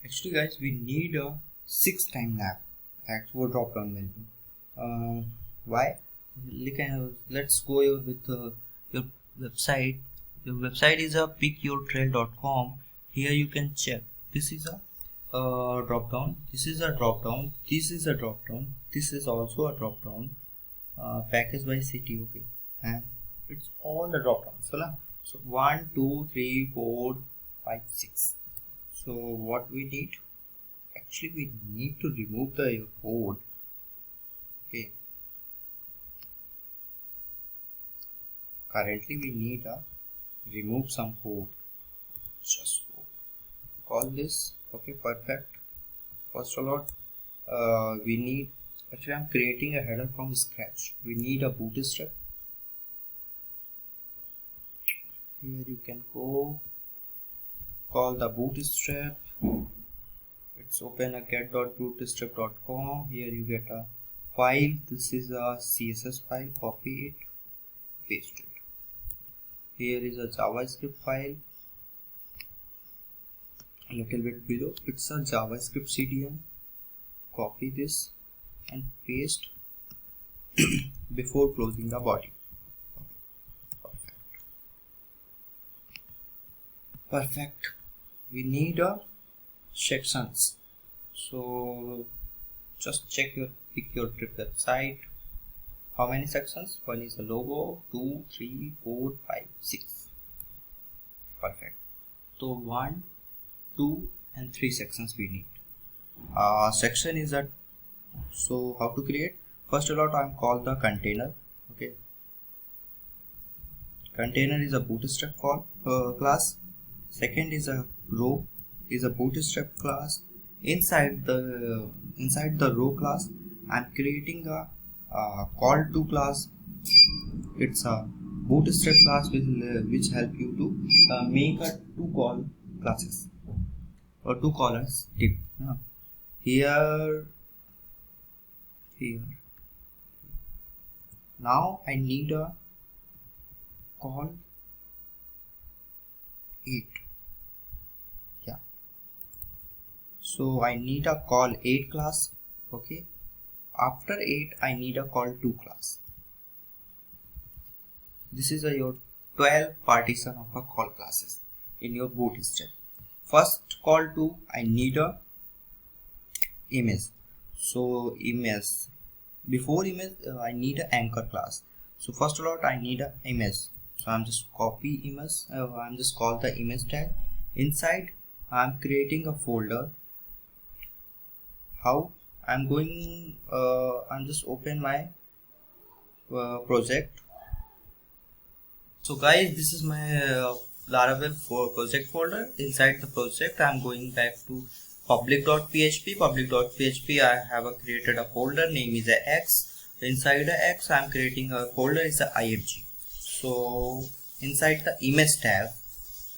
Actually guys, we need a 6 time nap actual drop down menu. Why? Let's go with your website. Your website is a pickyourtrail.com. Here you can check. This is a drop down. This is a drop down. This is a drop down. This is also a drop down. Package by city, okay, and it's all the drop downs. So 1, 2, 3, 4, 5, 6. So what we need? Actually, we need to remove the code. Okay. Currently, we need to remove some code. Just call this. Okay, perfect. First of all, we need. Actually, I'm creating a header from scratch. We need a bootstrap. Here you can go. Call the bootstrap. It's open a get.bootstrap.com. Here you get a file. This is a CSS file. Copy it, paste it. Here is a JavaScript file. A little bit below, it's a JavaScript CDN. Copy this and paste before closing the body. Perfect. We need a sections. So just pick your trip website. How many sections? One is a logo, 2, 3, 4, 5, 6. Perfect. So 1, 2 and 3 sections we need. Section is a, so how to create? First of all, I'm called the container. Okay. Container is a bootstrap class. Second is a row, is a bootstrap class. Inside the row class, I'm creating a call to class. It's a bootstrap class which help you to make a two call classes or two callers tip. Here. Now I need a call 8. Yeah. So I need a call 8 class. Okay. After 8, I need a call 2 class. This is your 12 partition of a call classes in your bootstrap. First call 2, I need a image. So image. Before image, I need an anchor class. So first of all, I need an image. So I'm just copy image. I'm just call the image tag. Inside, I'm creating a folder. How? I'm just open my project. So guys, this is my Laravel project folder. Inside the project, I'm going back to public.php. Public.php, I have created a folder. Name is a X. Inside the X, I'm creating a folder is a img. So inside the image tag,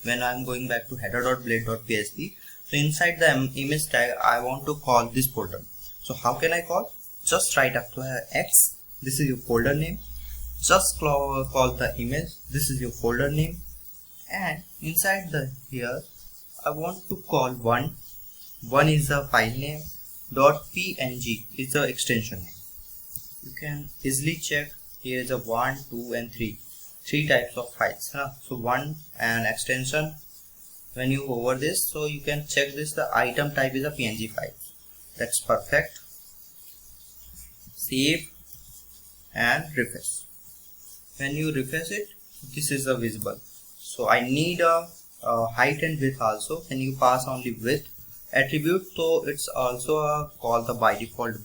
when I'm going back to header.blade.php, so inside the image tag, I want to call this folder. So how can I call? Just write after X. This is your folder name. Just call the image. This is your folder name. And inside here, I want to call one. One is the file name. .png is the extension name. You can easily check. Here is a 1, 2, and 3. 3 types of files. So one and extension. When you over this, so you can check this. The item type is a PNG file. That's perfect. Save and refresh. When you refresh it, this is a visible. So I need a height and width also. When you pass only width attribute, so it's also called the by default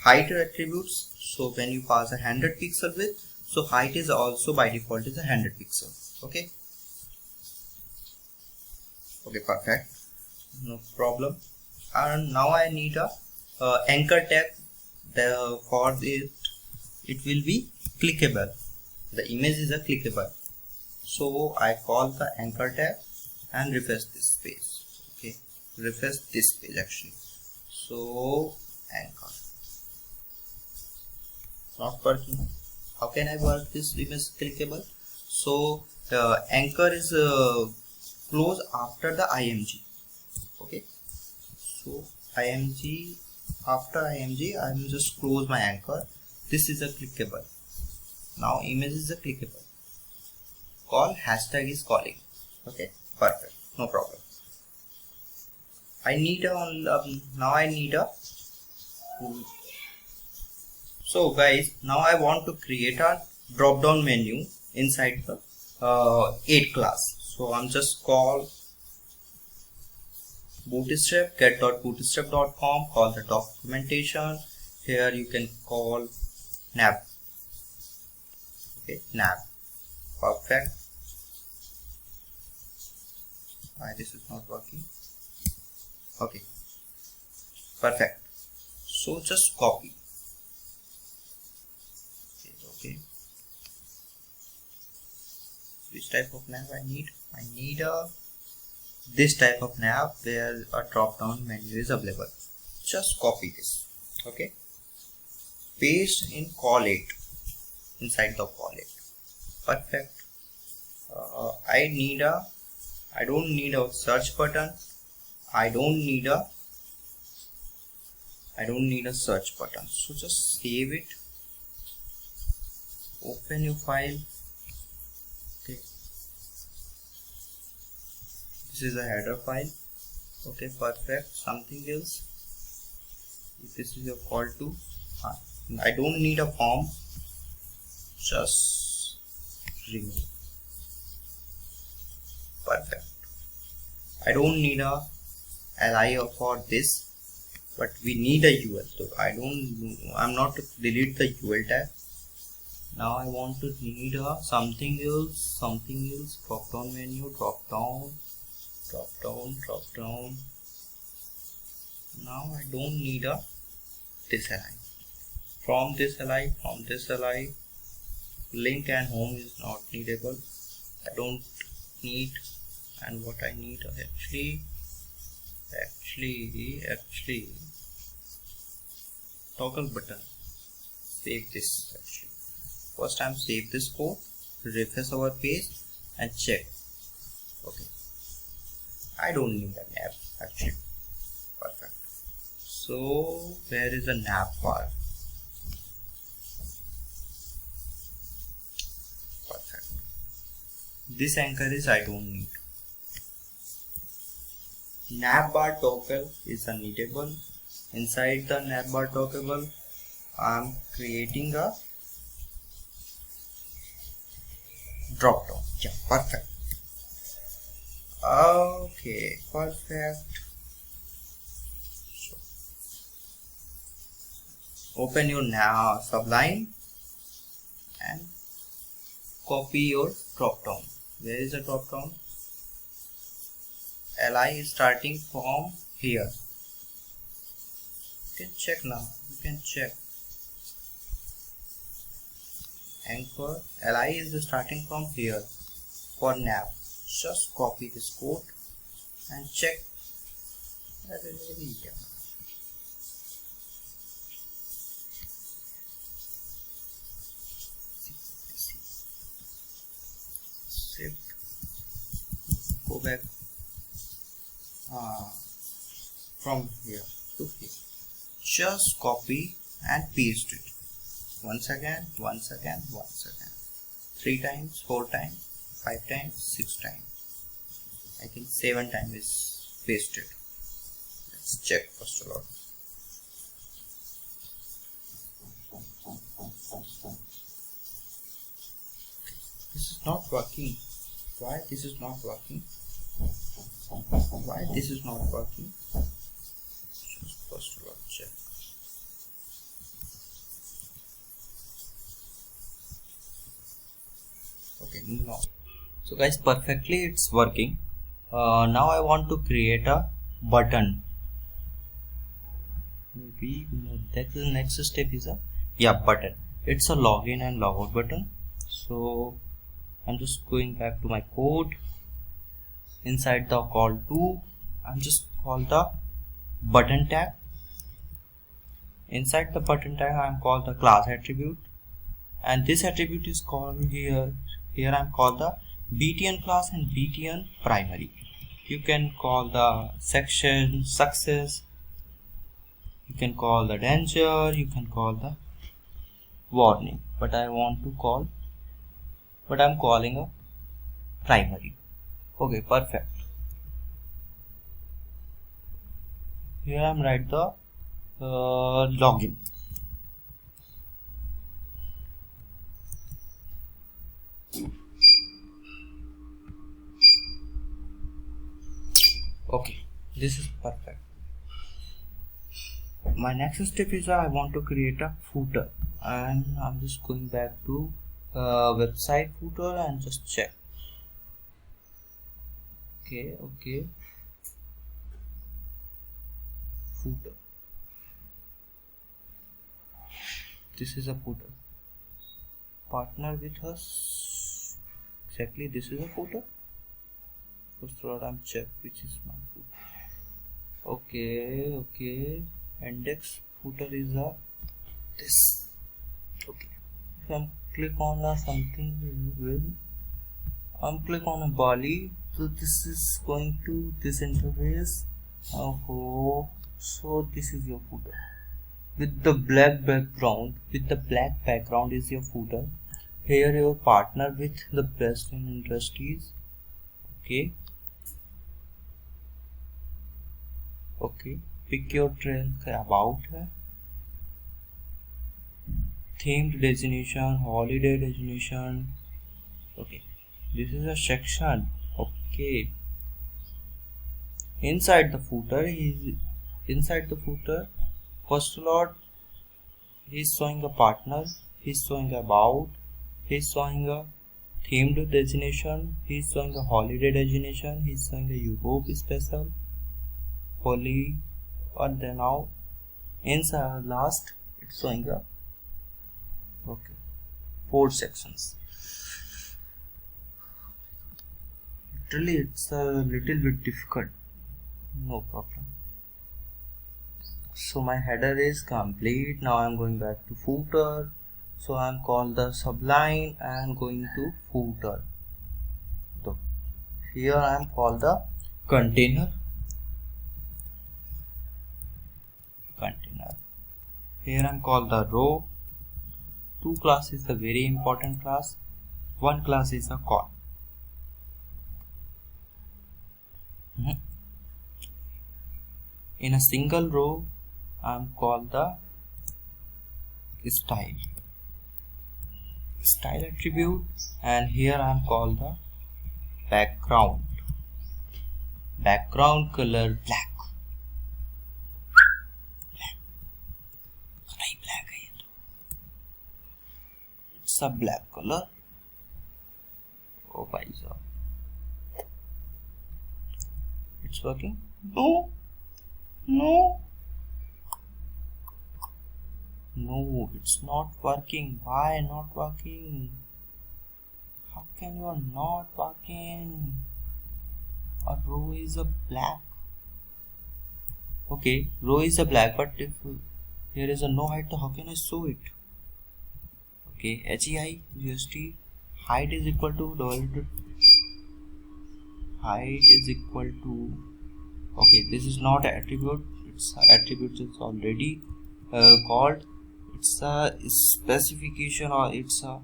height attributes. So when you pass 100 pixel width, so height is also by default is 100 pixel. Okay. Okay, perfect. No problem. And now I need a anchor tag. For it will be clickable. The image is a clickable. So I call the anchor tag and refresh this page. Okay, refresh this page actually. So anchor. Not working. How can I work this image clickable? So the anchor is close after the img. Okay, So img, after img I'm just close my anchor. This is a clickable. Now image is a clickable. Call hashtag is calling. Okay, perfect, no problem. I need a now I need a so guys, now I want to create a drop down menu inside the 8 class. So I'm just call bootstrap get.bootstrap.com, call the documentation. Here you can call nav. Okay, nav. Perfect. Why this is not working? Okay, perfect. So just copy. Okay. Which type of nav I need? I need a this type of nav where a drop down menu is available. Just copy this. Okay. Paste in call 8 inside the call 8. Perfect. I don't need a search button. I don't need a search button. So just save it. Open your file. Okay. This is a header file. Okay, perfect. Something else. If this is your call to, I don't need a form. Just remove. Perfect. I don't need a li for this, but we need a ul. So I'm not to delete the ul tag. Now I want to need a something else. Drop down menu. Drop down. Now I don't need a this li. From this li, link and home is not needable. I don't need, and what I need actually toggle button. Save this actually. First time save this code, refresh our page and check. Okay, I don't need a nav actually. Perfect. So where is the nav bar? Perfect. This anchor is I don't need. Nav bar toggle is unneedable. Inside the nav bar toggle, I'm creating a drop down. Yeah, perfect. Okay, perfect. So, open your now Sublime and copy your drop down. Where is the drop down? Li is starting from here. You can check now. You can check. Anchor li is starting from here for nav. Just copy this code and check. Shift. Go back from here to here. Just copy and paste it. Once again, 3 times, 4 times, 5 times, 6 times. I think 7 times is pasted. Let's check first of all. This is not working. Why this is not working? Why this is not working? Just first of all check. Okay, no. So guys, perfectly it's working. Now I want to create a button. Maybe that's the next step is a button. It's a login and logout button. So I'm just going back to my code. Inside the call to, I'm just call the button tag. Inside the button tag, I'm called the class attribute, and this attribute is called here. Here I'm called the btn class and btn primary. You can call the section success You can call the danger, you can call the warning, but I'm calling a primary. Okay, perfect. Here I'm write the login. Okay, this is perfect. My next step is I want to create a footer, and I'm just going back to website footer and just check. Okay, footer. This is a footer. Partner with us. Exactly, this is a footer. First of all, I'm check which is my footer. Okay. Index footer is a this. Okay. If I'm click on a something with I'm click on a Bali, so this is going to this interface. Oh, so this is your footer with the black background. With the black background is your footer. Here your partner with the best in industries. Okay. Pick your trail about themed destination, holiday destination. Okay, this is a section. Okay, inside the footer first lot he's showing a partner, he's showing about, he's showing a themed destination, he's showing a holiday destination, he's showing a Europe special holy, and then now inside last it's showing a okay 4 sections. Literally it's a little bit difficult. No problem. So my header is complete. Now I'm going back to footer. So I'm called the subline and going to footer. So here I'm called the container. Here I'm called the row. 2 class is a very important class. 1 class is a call. In a single row I'm called the style attribute, and here I'm called the background color black. It's a black color. Oh my god, it's working. No, it's not working. Why not working? How can you are not working? A row is a black. Okay, row is a black, but if here is a no height, how can I show it? Okay, HEI GST height is equal to height is equal to. Okay, this is not attribute. It's attribute is already called. It's a specification, or it's a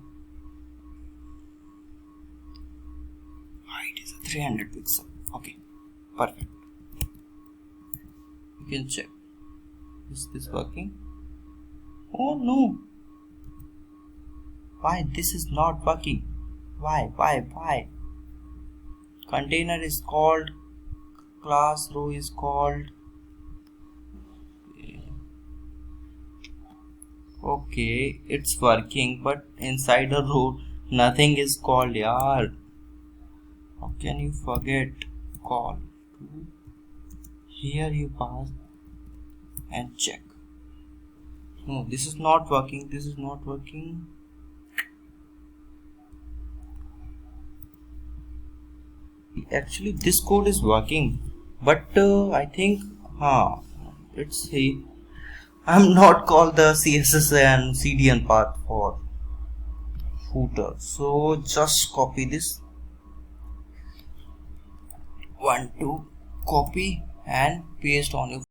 height is a 300 pixel. Okay, perfect. You can check. Is this working? Oh no! Why this is not working? Why? Container is called, class row is called. Okay, it's working, but inside a row nothing is called. Yaar, how can you forget call? Here you pass and check. No, this is not working. Actually this code is working, but I think let's see, I'm not called the CSS and CDN path for footer, so just copy this 1 2 copy and paste on your